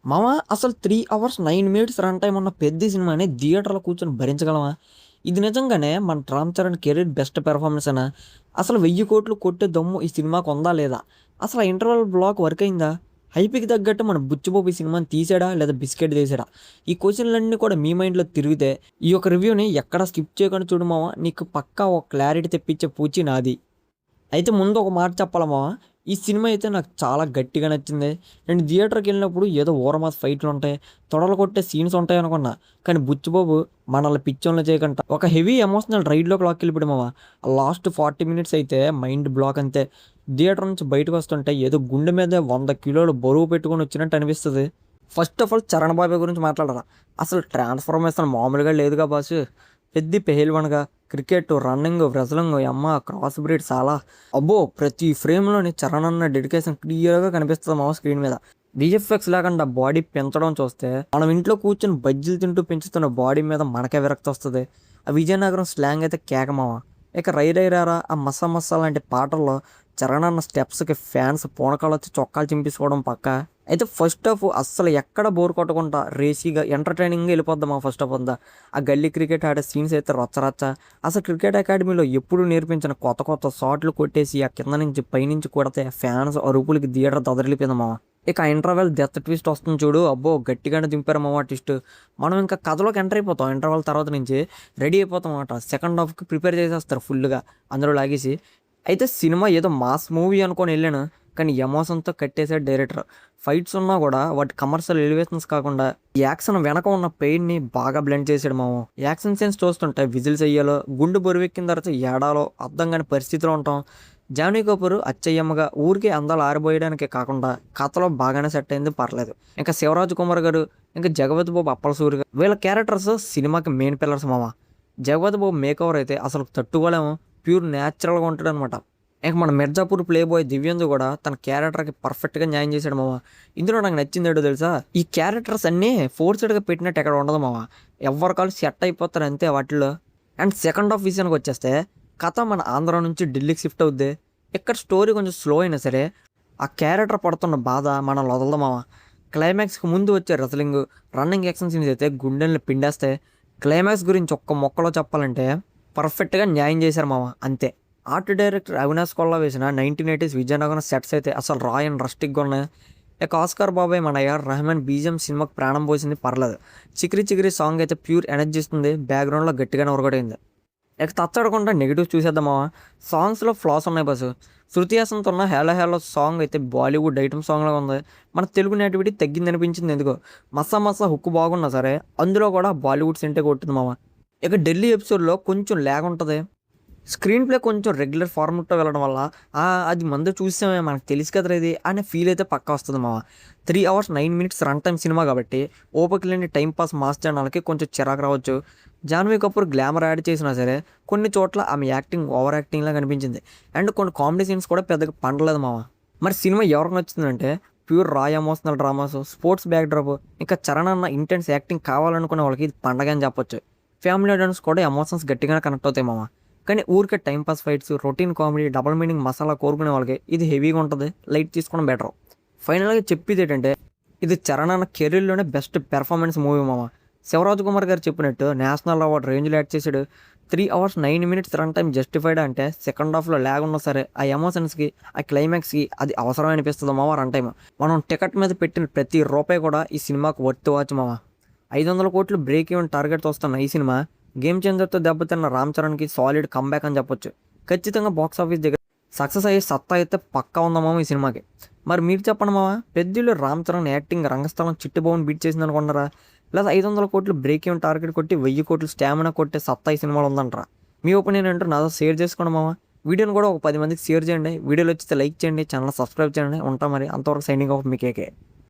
మామ అసలు 3 hours 9 minutes run time ఉన్న పెద్ద సినిమాని థియేటర్‌లో కూర్చొని భరించగలమా? ఇది నిజంగానే మన 'రామ్ చరణ్' కెరీర్ బెస్ట్ పెర్ఫార్మన్సేనా? అసలు 1000,00,00,000 కొట్టే దమ్ము ఈ సినిమాకుందా లేదా? అసలు ఆ ఇంటర్వల్ బ్లాక్ వర్క్ అయిందా? హైప్‌కి తగ్గట్టు మన 'బుచ్చిబాబు' ఈ సినిమాని తీసాడా? లేదా బిస్కెట్ తీసాడా? ఈ క్వెషన్‌లన్నీ కూడా మీ మైండ్‌లో తిరిగితే ఈ యొక్క రివ్యూని ఎక్కడ స్కిప్ చేయకుండా చూడు మామ. నీకు పక్కా ఒక క్లారిటీ తెప్పించే పూచి నాది. అయితే ముందు ఒక మాట చెప్పాలా మామ, ఈ సినిమా అయితే నాకు చాలా గట్టిగా నచ్చింది. నేను థియేటర్‌కెళ్ళినప్పుడు ఏదో ఊరమాస్ ఫైట్‌లుంటాయి, తొడలు కొట్టే సీన్స్ ఉంటాయనుకున్నా. కానీ బుచ్చిబాబు మనల్ని పిచ్చోల్ని చేయకుండా ఒక హెవీ ఎమోషనల్ రైడ్‌లోకి లాక్కెళ్ళిపోయాడు మామ. లాస్ట్ 40 మినిట్స్ అయితే మైండ్ బ్లాక్ అంతే. థియేటర్ నుంచి బయటకొస్తుంటే ఏదో గుండె మీద 100 కిలోలు బరువు పెట్టుకొని వచ్చినట్టు అనిపిస్తది. First of all 'Charan Babu' గురించి మాట్లాడాలా. అసలు ట్రాన్స్‌ఫర్మేషన్ మామూలుగా లేదుగా బాసు. పెద్ది పెహల్వాన్‌గా క్రికెట్, రన్నింగ్, రెజ్లింగ్ యమ్మ క్రాస్ బ్రీడ్ సాలా. అబ్బో! ప్రతి ఫ్రేమ్‌లోని చరణ్ అన్న డెడికేషన్ క్లియర్‌గా కనిపిస్తది మామ స్క్రీన్ మీద. వీఎఫ్ఎక్స్ లేకుండా బాడీ పెంచడం చూస్తే మనం ఇంట్లో కూర్చొని బజ్జీలు తింటూ పెంచుతున్న బాడీ మీద మనకే విరక్తొస్తది. ఆ విజయనగరం స్లాంగ్ అయితే కేక మామ. ఇక 'రై రై రారా' ఆ 'మస్సా మస్సా' లాంటి పాటల్లో చరణ్ అన్న స్టెప్స్‌కి ఫ్యాన్స్ పూనకాలొచ్చి చొక్కాలు చింపేసుకోవడం పక్కా. అయితే ఫస్ట్ హాఫ్ అస్సలు ఎక్కడ బోర్ కొట్టకుండా రేసీగా ఎంటర్‌టైనింగ్‌గా వెళ్ళిపోద్ది మా ఫస్ట్ హాఫ్ అంతా. ఆ గల్లీ క్రికెట్ ఆడే సీన్స్ అయితే రచ్చ రచ్చ. అసలు క్రికెట్ అకాడమీలో ఎప్పుడూ నేర్పించిన కొత్త కొత్త షాట్లు కొట్టేసి ఆ కింద నుంచి పైనుంచి కొడితే ఫ్యాన్స్ అరుపులకి థియేటర్ దదరిల్లిపోయింది మామ. ఇక ఆ ఇంటర్వెల్ డెత్ ట్విస్ట్ వస్తుంది చూడు, అబ్బో! గట్టిగానే దింపారు మామ ట్విస్ట్. మనం ఇంకా కథలోకి ఎంటర్ అయిపోతాం ఇంటర్వెల్ తర్వాత నుంచి. రెడీ అయిపోతాం అనమాట. సెకండ్ హాఫ్‌కి ప్రిపేర్ చేసేస్తారు ఫుల్‌గా అందులో లాగేసి. అయితే సినిమా ఏదో మాస్ మూవీ అనుకోని ఎళ్ళాను. కానీ ఎమోషన్‌తో కట్టేసాడు డైరెక్టర్. ఫైట్స్ ఉన్నా గూడా వాటి కమర్షియల్ ఎలివేషన్స్ కాకుండా యాక్షన్ వెనక ఉన్న పెయిన్‌ని బాగా బ్లెండ్ చేసాడు మామ. యాక్షన్ సీన్స్ చూస్తుంటే విజిల్స్ ఎయ్యాలో, గుండె బరువెక్కిన తర్వాత ఏడాలో అర్థం కాని పరిస్థితిలో ఉంటాం. జాన్వీ కపూర్ అచ్చయ్యమ్మగా ఊరికే అందాలు ఆరబోయడానికే కాకుండా కథలో బాగానే సెట్ అయింది పర్లేదు. ఇంకా శివరాజ్ కుమార్ గారు, ఇంకా జగపతి బాబు అప్పలసూరి గారు వీళ్ళ క్యారెక్టర్స్ సినిమాకి మెయిన్ పిల్లర్స్ మామ. జగపతి బాబు మేకోవర్ అయితే అసలు తట్టుకోలేము. ప్యూర్ న్యాచురల్‌గా ఉంటాడనమాట. ఇక మన మిర్జాపూర్ ప్లే బాయ్ దివ్యందు కూడా తన క్యారెక్టర్‌కి పర్ఫెక్ట్‌గా న్యాయం చేశాడు మామ. ఇందులో నాకు నచ్చిందేంటో తెలుసా? ఈ క్యారెక్టర్స్ అన్నీ ఫోర్స్‌డ్‌గా పెట్టినట్టు ఎక్కడ ఉండదు మామ. ఎవ్వరి కాళ్ళు సెట్ అయిపోతారు అంతే వాటిల్లో. అండ్ సెకండ్ హాఫ్ విషయానికి వచ్చేస్తే కథ మన ఆంధ్ర నుంచి ఢిల్లీకి షిఫ్ట్ అవుద్ది. ఇక్కడ స్టోరీ కొంచెం స్లో అయినా సరే ఆ క్యారెక్టర్ పడుతున్న బాధ మనల్ని వదలదు మామ. క్లైమాక్స్‌కి ముందు వచ్చే రెజ్లింగ్, రన్నింగ్ యాక్షన్ సీన్స్ అయితే గుండెల్ని పిండేస్తాయి. క్లైమాక్స్ గురించి ఒక్క ముక్కలో చెప్పాలంటే పర్ఫెక్ట్‌గా న్యాయం చేశారు మామ అంతే. ఆర్ట్ డైరెక్టర్ అవినాష్ కొల్లా వేసిన 1980s విజయనగరం సెట్స్ అయితే అసలు రా అండ్ రస్టిక్‌గా ఉన్నాయి. ఇక ఆస్కార్ బాబాయ్ మన ఏఆర్ రెహమాన్ బీజీఎం సినిమాకి ప్రాణం పోసింది పర్లేదు. 'చికిరి చికిరి' సాంగ్ అయితే ప్యూర్ ఎనర్జీ ఇస్తుంది. బ్యాక్‌గ్రౌండ్‌లో గట్టిగానే ఉరగడైంది. ఇక తచ్చడకుండా నెగెటివ్స్ చూసేద్దాం మామ. సాంగ్స్‌లో ఫ్లాస్ ఉన్నాయి బస్సు. శృతి హాసన్‌తో ఉన్న 'హేలో హేలో' సాంగ్ అయితే బాలీవుడ్ ఐటెమ్ సాంగ్‌లాగా ఉంది. మన తెలుగు నేటివిటీ తగ్గిందనిపించింది ఎందుకో. 'మస్సా మస్సా' హుక్ బాగున్నా సరే అందులో కూడా బాలీవుడ్ సెంటే కొట్టింది మామ. ఇక ఢిల్లీ ఎపిసోడ్‌లో కొంచెం ల్యాగ్ ఉంటది. స్క్రీన్ ప్లే కొంచెం రెగ్యులర్ ఫార్మాట్‌తో వెళ్ళడం వల్ల అది ముందే చూసామే మనకు తెలుసు కదరా ఇది అనే ఫీల్ అయితే పక్కా వస్తది మామ. 3 hours 9 minutes run time cinema కాబట్టి ఓపిక లేని టైమ్ పాస్ మాస్ జనాలకి కొంచెం చిరాకు రావచ్చు. జాన్వీ కపూర్ గ్లామర్ యాడ్ చేసినా సరే కొన్ని చోట్ల ఆమె యాక్టింగ్ ఓవర్ యాక్టింగ్‌లాగా అనిపించింది. అండ్ కొన్ని కామెడీ సీన్స్ కూడా పెద్దగా పండలేదు మామ. మరి సినిమా ఎవరికి నచ్చుతుందంటే pure raw emotional dramas, sports backdrop ఇంకా చరణ్ అన్న ఇంటెన్స్ యాక్టింగ్ కావాలనుకునే వాళ్ళకి ఇది పండగే అని చెప్పొచ్చు. ఫ్యామిలీ ఆడియన్స్ కూడా ఎమోషన్స్ గట్టిగానే కనెక్ట్ అవుతాయి మామ. కానీ ఊరికే time pass fights, routine comedy, double meaning masala కోరుకునే వాళ్ళకి ఇది హెవీగా ఉంటది. లైట్ తీసుకోవడం బెటర్. ఫైనల్‌గా చెప్పేదేంటంటే ఇది చరణ్ అన్న కెరీర్‌లోనే బెస్ట్ పెర్ఫార్మెన్స్ మూవీ మామ. శివరాజ్ కుమార్ గారు చెప్పినట్టు నేషనల్ అవార్డ్ రేంజ్‌లో యాక్ట్ చేసాడు. 3 అవర్స్ 9 మినిట్స్ రన్ టైమ్ జస్టిఫైడా అంటే సెకండ్ హాఫ్‌లో ల్యాగ్ ఉన్నా సరే ఆ ఎమోషన్స్‌కి, ఆ క్లైమాక్స్‌కి అది అవసరం అనిపిస్తది మామ రన్ టైమ్. మనం టికెట్ మీద పెట్టిన ప్రతి రూపాయి కూడా ఈ సినిమాకి వర్త్ వాచ్ మామ. 500 కోట్లు బ్రేక్ ఈవెన్ టార్గెట్‌తో వస్తున్న ఈ సినిమా గేమ్ చేంజర్‌తో దెబ్బతిన్న రామ్ చరణ్‌కి సాలిడ్ కమ్‌బ్యాక్ అని చెప్పొచ్చు. ఖచ్చితంగా బాక్స్ ఆఫీస్ దగ్గర సక్సెస్ అయ్యే సత్తా అయితే పక్కా ఉందా మామ ఈ సినిమాకి. మరి మీరు చెప్పండి మామ, పెద్దిలో రామ్ చరణ్ యాక్టింగ్ రంగస్థలం చిట్టిబాబుని బీట్ చేసింది అనుకుంటారా? లేదా 500 కోట్లు బ్రేక్ ఈవెన్ టార్గెట్ కొట్టి 1000 కోట్లు స్టామినా కొట్టే సత్తా ఈ సినిమాలో ఉందంటారా? మీ ఒపీనియన్ ఏంటో నాతో షేర్ చేసుకోండి మామ. వీడియోని కూడా ఒక 10 మందికి షేర్ చేయండి. వీడియోలు వచ్చితే లైక్ చేయండి, ఛానల్ సబ్స్క్రైబ్ చేయండి. ఉంటాం మరి అంతవరకు సైనింగ్ ఆఫ్ మీ కేకే.